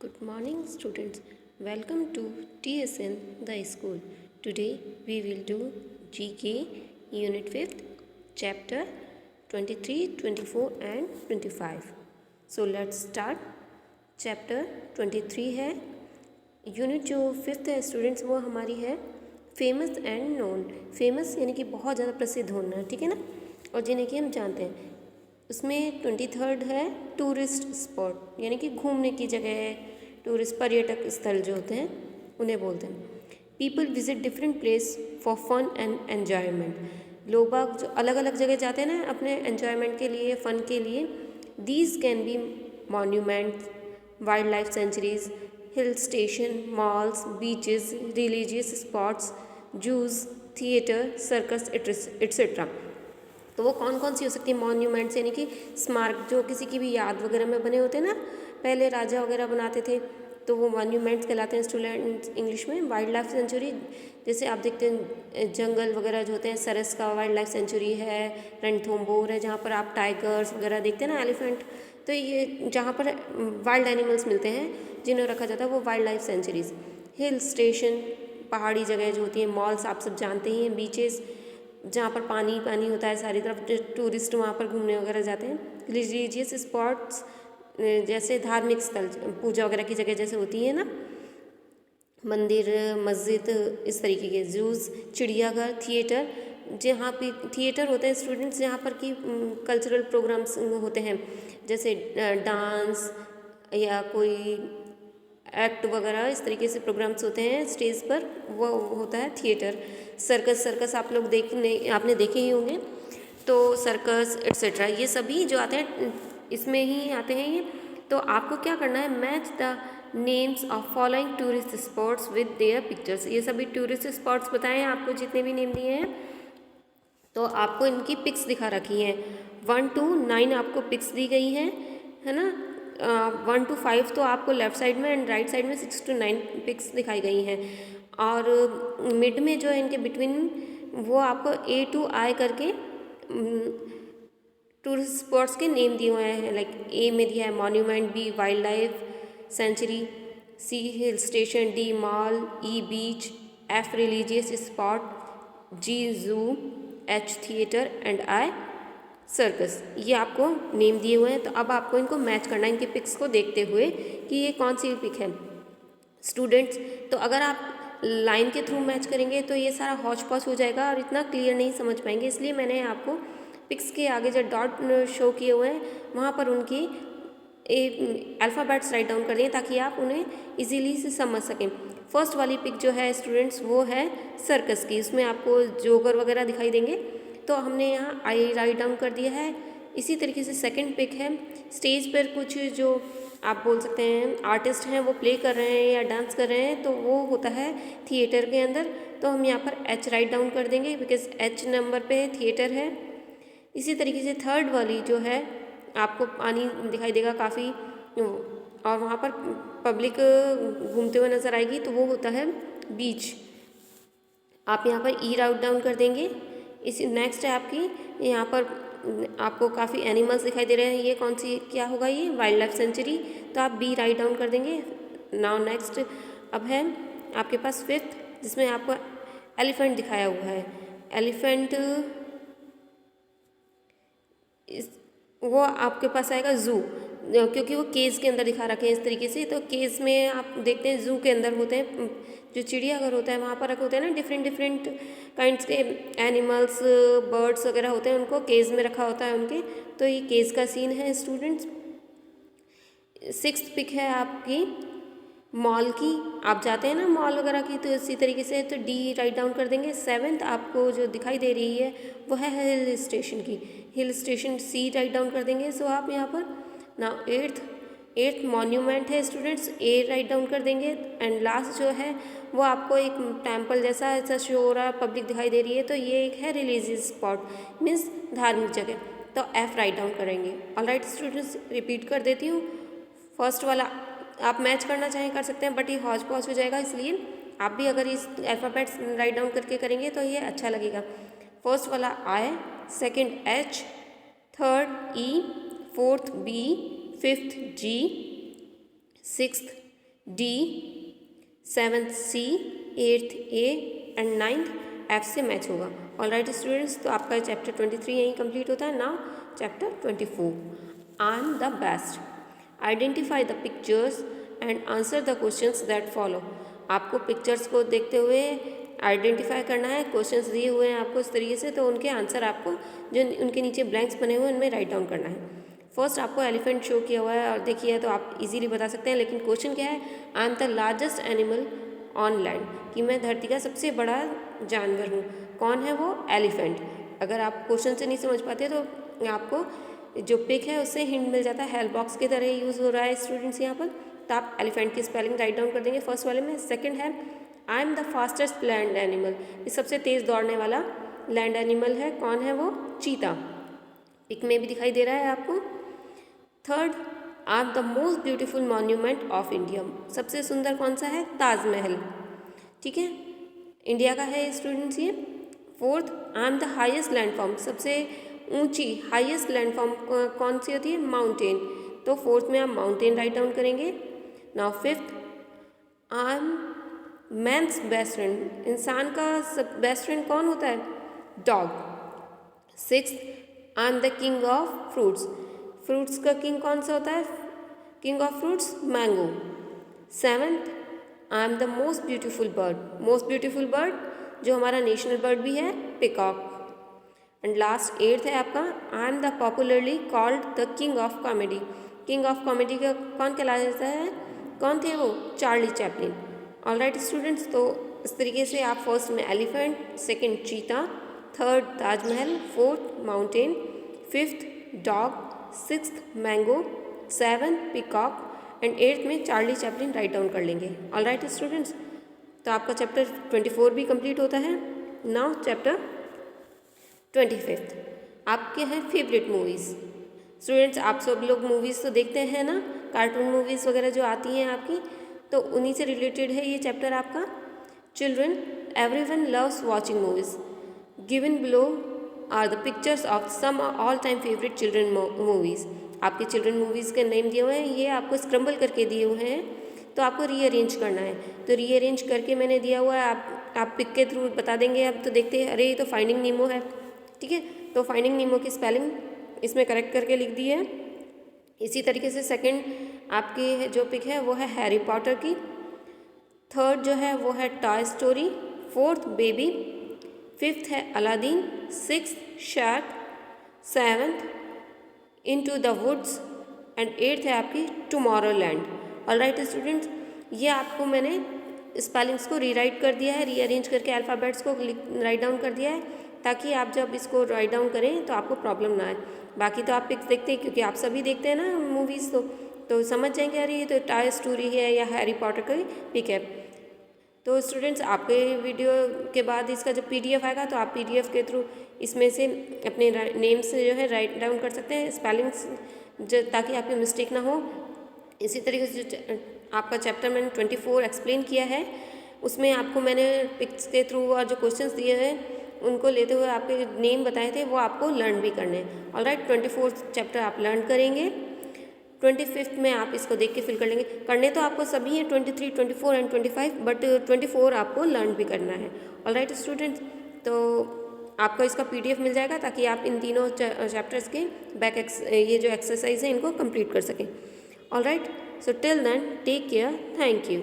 Good morning, students. Welcome to TSN The School. Today we will do GK Unit 5th, Chapter 23, 24 and 25. So let's start. Chapter 23 है. Unit जो 5th है students वो हमारी है famous and known. Famous यानी कि बहुत ज़्यादा प्रसिद्ध होना, ठीक है ना, और जिन्हें कि हम जानते हैं. उसमें 23rd है टूरिस्ट स्पॉट यानी कि घूमने की जगह है. टूरिस्ट पर्यटक स्थल जो होते हैं उन्हें बोलते हैं. People visit different place for fun and enjoyment. लोग बाग जो अलग अलग जगह जाते हैं ना अपने एन्जॉयमेंट के लिए, फ़न के लिए. These can be monuments, wildlife sanctuaries, hill station, malls, beaches, religious spots, zoos, theatre, circus etcetera. तो वो कौन कौन सी हो सकती है मॉन्यूमेंट्स यानी कि स्मारक जो किसी की भी याद वगैरह में बने होते हैं ना, पहले राजा वगैरह बनाते थे, तो वो मॉन्यूमेंट्स कहलाते हैं स्टूडेंट्स इंग्लिश में. वाइल्ड लाइफ सेंचुरी जैसे आप देखते हैं जंगल वगैरह जो होते हैं, सरस का वाइल्ड लाइफ सेंचुरी है, रणथंभौर है जहाँ पर आप टाइगर्स वगैरह देखते हैं ना, एलिफेंट. तो ये जहाँ पर वाइल्ड एनिमल्स मिलते हैं जिन्हें रखा जाता है वो wild life sanctuaries. Hill station पहाड़ी जगह जो होती है, मॉल्स आप सब जानते ही हैं, बीचेस जहाँ पर पानी पानी होता है सारी तरफ, टूरिस्ट वहाँ पर घूमने वगैरह जाते हैं. रिलीजियस स्पॉट्स जैसे धार्मिक स्थल, पूजा वगैरह की जगह जैसे होती है ना, मंदिर, मस्जिद, इस तरीके के. जूस, चिड़ियाघर, थिएटर जहाँ पे थिएटर होते हैं स्टूडेंट्स जहाँ पर कि कल्चरल प्रोग्राम्स होते हैं जैसे डांस या कोई एक्ट वगैरह, इस तरीके से प्रोग्राम्स होते हैं स्टेज पर, वो होता है थिएटर. सर्कस आप लोग आपने देखे ही होंगे. तो सर्कस एट्सेट्रा ये सभी जो आते हैं इसमें ही आते हैं ये. तो आपको क्या करना है, match the names of following tourist spots with their pictures. ये सभी टूरिस्ट स्पॉट्स बताए हैं आपको, जितने भी नेम दिए हैं तो आपको इनकी पिक्स दिखा रखी हैं. 1 to 9 आपको पिक्स दी गई हैं, है ना. 1 to 5 तो आपको लेफ्ट साइड में एंड राइट साइड में 6 to 9 पिक्स दिखाई गई हैं. और मिड में जो है इनके बिटवीन वो आपको A to I करके टूरिस्ट स्पॉट्स के नेम दिए हुए हैं. लाइक A में दिया है monument, B wild life sanctuary, C hill station, D mall, E बीच, F रिलीजियस स्पॉट, G जू, H theatre and I circus. ये आपको नेम दिए हुए हैं. तो अब आपको इनको मैच करना है इनकी पिक्स को देखते हुए कि ये कौन सी पिक है स्टूडेंट्स. तो अगर आप लाइन के थ्रू मैच करेंगे तो ये सारा हौच पौच हो जाएगा और इतना क्लियर नहीं समझ पाएंगे. इसलिए मैंने आपको पिक्स के आगे जो डॉट शो किए हुए हैं वहाँ पर उनकी अल्फ़ाबेट्स राइट डाउन कर दिए ताकि आप उन्हें इजीली से समझ सकें. फर्स्ट वाली पिक जो है स्टूडेंट्स वो है सर्कस की. उसमें आपको जोकर वगैरह दिखाई देंगे, तो हमने यहाँ आई राइट डाउन कर दिया है. इसी तरीके से सेकंड पिक है, स्टेज पर कुछ जो आप बोल सकते हैं आर्टिस्ट हैं वो प्ले कर रहे हैं या डांस कर रहे हैं, तो वो होता है थिएटर के अंदर. तो हम यहाँ पर H राइट डाउन कर देंगे बिकॉज H नंबर पे थिएटर है. इसी तरीके से थर्ड वाली जो है आपको पानी दिखाई देगा काफ़ी और वहाँ पर पब्लिक घूमते हुए नज़र आएगी, तो वो होता है बीच. आप यहाँ पर E राइट डाउन कर देंगे. इसी नेक्स्ट है आपकी यहाँ पर आपको काफ़ी एनिमल्स दिखाई दे रहे हैं. ये कौन सी क्या होगा, ये वाइल्ड लाइफ सेंचुरी, तो आप B राइट डाउन कर देंगे. नाउ नेक्स्ट अब है आपके पास फिफ्थ जिसमें आपको एलिफेंट दिखाया हुआ है. एलिफेंट वो आपके पास आएगा जू, क्योंकि वो केज के अंदर दिखा रखे हैं इस तरीके से. तो केज में आप देखते हैं जू के अंदर होते हैं, जो चिड़ियाघर होता है वहाँ पर रखे होते हैं ना डिफरेंट काइंड्स के एनिमल्स, बर्ड्स वगैरह होते हैं, उनको केज में रखा होता है उनके. तो ये केज का सीन है स्टूडेंट्स. सिक्स्थ पिक है आपकी मॉल की. आप जाते हैं ना मॉल वगैरह की, तो इसी तरीके से तो D राइट डाउन कर देंगे. सेवेंथ आपको जो दिखाई दे रही है वो है हिल स्टेशन की. Hill station C write down कर देंगे. सो आप यहाँ पर ना एट्थ मॉन्यूमेंट है स्टूडेंट्स, A राइट डाउन कर देंगे. एंड लास्ट जो है वो आपको एक टेम्पल जैसा ऐसा शो हो रहा है, पब्लिक दिखाई दे रही है, तो ये एक है रिलीजियस स्पॉट मीन्स धार्मिक जगह, तो F राइट डाउन करेंगे. ऑलराइट स्टूडेंट्स, रिपीट कर देती हूँ. फर्स्ट वाला आप मैच करना चाहें कर सकते हैं, बट ये हौच पौच हो जाएगा, इसलिए आप भी अगर इस अल्फ़ाबेट्स राइट डाउन करके करेंगे तो ये अच्छा लगेगा. फर्स्ट वाला I, second H, third E, fourth B, fifth G, sixth D, 7th C, 8th A and 9th F से मैच होगा। ऑल राइट स्टूडेंट्स, तो आपका चैप्टर 23 यहीं कंप्लीट होता है। Now chapter 24, I am the best. Identify the pictures and answer the questions that follow. आपको pictures को देखते हुए आइडेंटिफाई करना है, क्वेश्चंस दिए हुए हैं आपको इस तरीके से, तो उनके आंसर आपको जो उनके नीचे ब्लैंक्स बने हुए हैं उनमें राइट डाउन करना है। फर्स्ट आपको एलिफेंट शो किया हुआ है और देखिए तो आप इजीली बता सकते हैं, लेकिन क्वेश्चन क्या है, आई am the largest animal on land, कि मैं धरती का सबसे बड़ा जानवर हूँ। कौन है वो? एलिफेंट। अगर आप क्वेश्चन से नहीं समझ पाते तो आपको जो पिक है उससे हिंट मिल जाता है, हेल्प बॉक्स की तरह यूज़ हो रहा है स्टूडेंट्स यहाँ पर। तो आप एलिफेंट की स्पेलिंग राइट डाउन कर देंगे फर्स्ट वाले में। सेकंड है आई am the fastest land animal, ये सबसे तेज़ दौड़ने वाला लैंड एनिमल है। कौन है वो? चीता। पिक में भी दिखाई दे रहा है आपको। Third, I am the most beautiful monument of India, सबसे सुंदर कौन सा है? ताजमहल। ठीक है, इंडिया का है स्टूडेंट्स ये। Fourth, I am the highest landform, सबसे ऊंची हाईएस्ट लैंडफॉर्म कौन सी होती है? माउंटेन। तो फोर्थ में आप माउंटेन राइट डाउन करेंगे। Now fifth, I am man's best friend, इंसान का सब बेस्ट फ्रेंड कौन होता है? Dog. Sixth, I am the king of fruits, fruits का किंग कौन सा होता है? King of fruits mango. Seventh, I am the most beautiful bird, most beautiful bird जो हमारा नेशनल बर्ड भी है, पिकॉक। एंड लास्ट एट्थ है आपका, आई am the popularly called the king of comedy, king of comedy का कौन कहलाया जाता है? कौन थे वो? Charlie Chaplin. All right students, तो इस तरीके से आप फर्स्ट में एलिफेंट, सेकंड चीता, third Taj Mahal, fourth mountain, fifth dog, sixth mango, seventh peacock and eighth में चार्ली चैपलिन राइट डाउन कर लेंगे। ऑल राइट स्टूडेंट्स, तो आपका चैप्टर 24 भी कंप्लीट होता है। नाउ चैप्टर 25 आपके हैं फेवरेट मूवीज़। स्टूडेंट्स, आप सब लोग मूवीज़ तो देखते हैं ना, कार्टून मूवीज़ वगैरह जो आती हैं आपकी, तो उन्हीं से रिलेटेड है ये चैप्टर आपका। Children, everyone loves watching movies, given below are the pictures of some all time favourite children movies. आपके चिल्ड्रन मूवीज़ के नेम दिए हुए हैं, ये आपको स्क्रम्बल करके दिए हुए हैं, तो आपको रीअरेंज करना है। तो रीअरेंज करके मैंने दिया हुआ है, आप पिक के थ्रू बता देंगे। अब तो देखते हैं, अरे ये तो फाइंडिंग नीमो है। ठीक है, तो फाइंडिंग नीमो की स्पेलिंग इसमें करेक्ट करके लिख दी है। इसी तरीके से सेकंड आपकी जो पिक है वो है हैरी पॉटर की। थर्ड जो है वो है toy story. Fourth baby. Fifth है Aladdin. Sixth shark. Seventh into the woods and eighth है आपकी Tomorrowland. All right students, ये आपको मैंने स्पेलिंग्स को रीराइट कर दिया है, रीअरेंज करके अल्फ़ाबेट्स को राइट डाउन कर दिया है, ताकि आप जब इसको राइट डाउन करें तो आपको प्रॉब्लम ना आए। बाकी तो आप पिक्स देखते हैं, क्योंकि आप सभी देखते हैं ना मूवीज़, तो समझ जाएंगे अरे ये तो टॉय स्टोरी है या हैरी पॉटर का पिक है। तो स्टूडेंट्स, आपके वीडियो के बाद इसका जब PDF आएगा तो आप PDF के थ्रू इसमें से अपने नेम से जो है राइट डाउन कर सकते हैं स्पेलिंग्स, ताकि आपकी मिस्टेक ना हो। इसी तरीके से जो आपका चैप्टर मैंने 24 एक्सप्लेन किया है, उसमें आपको मैंने पिक्स के थ्रू और जो क्वेश्चंस दिए हैं उनको लेते हुए आपके नेम बताए थे, वो आपको लर्न भी करने हैं। ऑल राइट, 24 चैप्टर आप लर्न करेंगे। 25 में आप इसको देख के फिल कर लेंगे। करने तो आपको सभी हैं 23, 24 एंड 25, बट 24 आपको लर्न भी करना है। ऑल राइट स्टूडेंट्स, तो आपको इसका PDF मिल जाएगा, ताकि आप इन तीनों चैप्टर्स के ये जो एक्सरसाइज है इनको कंप्लीट कर सकें। All right, so till then take care, thank you।